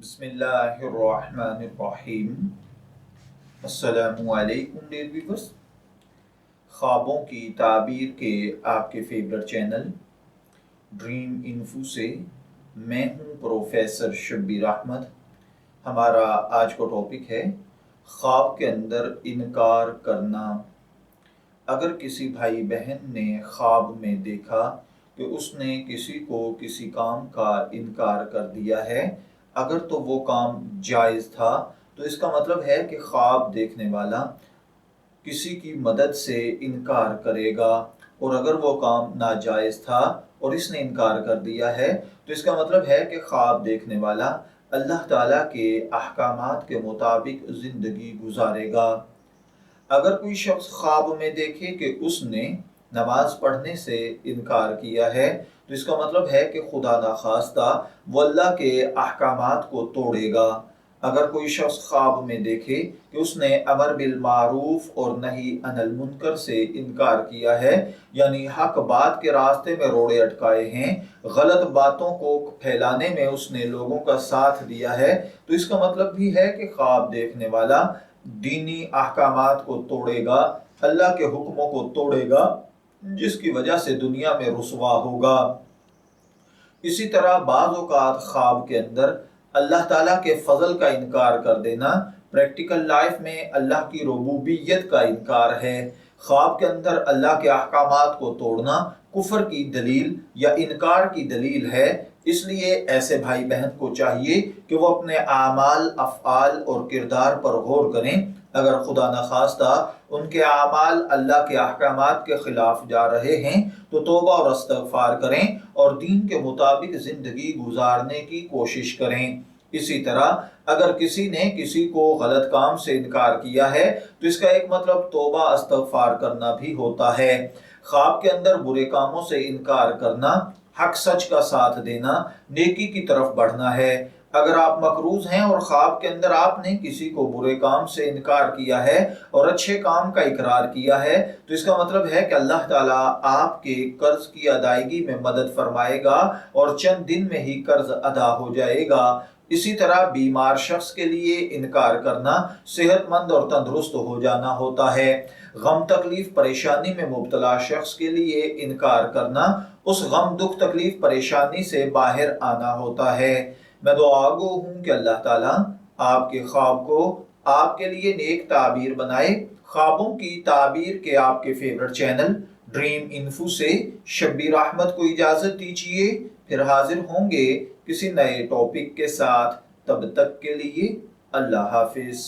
بسم اللہ الرحمن الرحیم۔ السلام علیکم ڈیئر ویورز، خوابوں کی تعبیر کے آپ کے فیورٹ چینل ڈریم انفو سے میں ہوں پروفیسر شبیر احمد۔ ہمارا آج کا ٹاپک ہے خواب کے اندر انکار کرنا۔ اگر کسی بھائی بہن نے خواب میں دیکھا کہ اس نے کسی کو کسی کام کا انکار کر دیا ہے، اگر تو وہ کام جائز تھا تو اس کا مطلب ہے کہ خواب دیکھنے والا کسی کی مدد سے انکار کرے گا، اور اگر وہ کام ناجائز تھا اور اس نے انکار کر دیا ہے تو اس کا مطلب ہے کہ خواب دیکھنے والا اللہ تعالیٰ کے احکامات کے مطابق زندگی گزارے گا۔ اگر کوئی شخص خواب میں دیکھے کہ اس نے نماز پڑھنے سے انکار کیا ہے تو اس کا مطلب ہے کہ خدا نخواستہ وہ اللہ کے احکامات کو توڑے گا۔ اگر کوئی شخص خواب میں دیکھے کہ اس نے امر بالمعروف اور نہی عن المنکر سے انکار کیا ہے، یعنی حق بات کے راستے میں روڑے اٹکائے ہیں، غلط باتوں کو پھیلانے میں اس نے لوگوں کا ساتھ دیا ہے، تو اس کا مطلب بھی ہے کہ خواب دیکھنے والا دینی احکامات کو توڑے گا، اللہ کے حکموں کو توڑے گا، جس کی وجہ سے دنیا میں رسوا ہوگا۔ اسی طرح بعض اوقات خواب کے اندر اللہ تعالیٰ کے فضل کا انکار کر دینا پریکٹیکل لائف میں اللہ کی ربوبیت کا انکار ہے۔ خواب کے اندر اللہ کے احکامات کو توڑنا کفر کی دلیل یا انکار کی دلیل ہے۔ اس لیے ایسے بھائی بہن کو چاہیے کہ وہ اپنے اعمال، افعال اور کردار پر غور کریں۔ اگر خدا نخواستہ ان کے اعمال اللہ کے احکامات کے خلاف جا رہے ہیں تو توبہ اور استغفار کریں اور دین کے مطابق زندگی گزارنے کی کوشش کریں۔ اسی طرح اگر کسی نے کسی کو غلط کام سے انکار کیا ہے تو اس کا ایک مطلب توبہ استغفار کرنا بھی ہوتا ہے۔ خواب کے اندر برے کاموں سے انکار کرنا حق سچ کا ساتھ دینا، نیکی کی طرف بڑھنا ہے۔ اگر آپ مقروض ہیں اور خواب کے اندر آپ نے کسی کو برے کام سے انکار کیا ہے اور اچھے کام کا اقرار کیا ہے تو اس کا مطلب ہے کہ اللہ تعالیٰ آپ کے قرض کی ادائیگی میں مدد فرمائے گا اور چند دن میں ہی قرض ادا ہو جائے گا۔ اسی طرح بیمار شخص کے لیے انکار کرنا صحت مند اور تندرست ہو جانا ہوتا ہے۔ غم تکلیف پریشانی میں مبتلا شخص کے لیے انکار کرنا اس غم دکھ تکلیف پریشانی سے باہر آنا ہوتا ہے۔ میں دعا گو ہوں کہ اللہ تعالیٰ آپ کے خواب کو آپ کے لیے نیک تعبیر بنائے۔ خوابوں کی تعبیر کے آپ کے فیورٹ چینل ڈریم انفو سے شبیر احمد کو اجازت دیجیے، پھر حاضر ہوں گے کسی نئے ٹاپک کے ساتھ۔ تب تک کے لیے اللہ حافظ۔